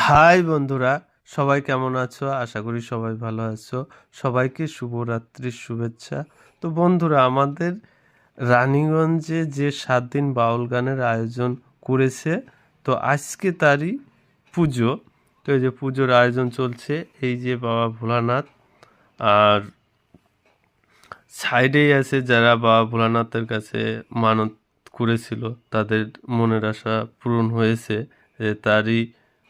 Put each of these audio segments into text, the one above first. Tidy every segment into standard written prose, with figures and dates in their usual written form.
High বন্ধুরা, সবাই কেমন আছো? আশা করি সবাই ভালো আছো। সবাইকে শুভরাত্রির শুভেচ্ছা। তো বন্ধুরা, আমাদের রানীগঞ্জে যে 7 দিন বাউল গানের আয়োজন করেছে, তো আজকে তারই পুজো। তো এই যে পুজোর আয়োজন চলছে, এই যে বাবা ভোলানাথ, আর সাইডেই আছে যারা বাবা ভোলানাথের কাছে মানত করেছিল, তাদের মনের আশা পূরণ হয়েছে। তারই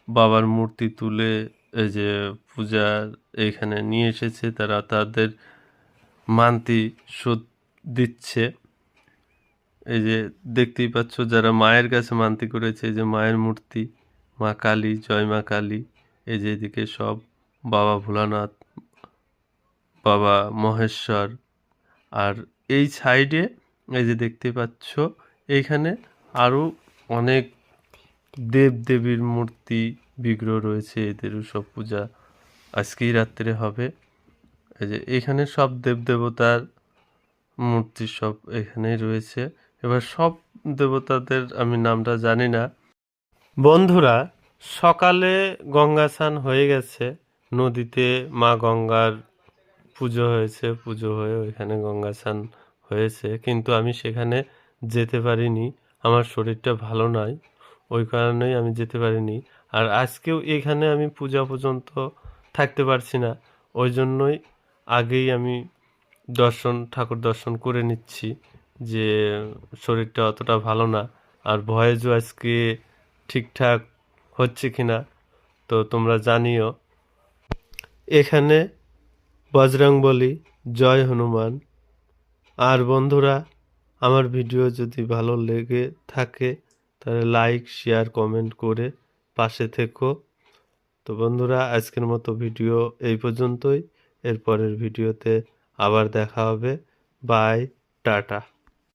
বাবার মূর্তি তুলে এই যে পূজার এইখানে নিয়ে এসেছে, তারা তাদের মানতি শোধ দিচ্ছে। এই যে দেখতেই পাচ্ছ, যারা মায়ের কাছে মানতি করেছে, এই যে মায়ের মূর্তি, মা কালী, জয় মা কালী। এই যে এদিকে সব বাবা ভোলানাথ, বাবা মহেশ্বর। আর এই সাইডে এই যে দেখতে পাচ্ছ, এইখানে আরও অনেক দেব দেবীর মূর্তি, বিগ্রহ রয়েছে। এদেরও সব পূজা আজকেই রাত্রে হবে। এই যে এখানে সব দেব দেবতার মূর্তি সব এখানেই রয়েছে। এবার সব দেবতাদের আমি নামটা জানি না। বন্ধুরা, সকালে গঙ্গা স্নান হয়ে গেছে, নদীতে মা গঙ্গার পুজো হয়েছে, পুজো হয়ে ওইখানে গঙ্গা স্নান হয়েছে, কিন্তু আমি সেখানে যেতে পারিনি। আমার শরীরটা ভালো নয়, ওই কারণেই আমি যেতে পারিনি। আর আজকেও এখানে আমি পূজা পর্যন্ত থাকতে পারছি না, ওই জন্যই আগেই আমি ঠাকুর দর্শন করে নিচ্ছি, যে শরীরটা অতটা ভালো না। আর ভয়েসও আজকে ঠিকঠাক হচ্ছে কিনা তো তোমরা জানিও। এখানে বজরংবলী, জয় হনুমান। আর বন্ধুরা, আমার ভিডিও যদি ভালো লেগে থাকে তাহলে লাইক, শেয়ার, কমেন্ট করে পাশে থেকো। তো বন্ধুরা, আজকের মতো ভিডিও এই পর্যন্তই। এরপরের ভিডিওতে আবার দেখা হবে। Bye, tata.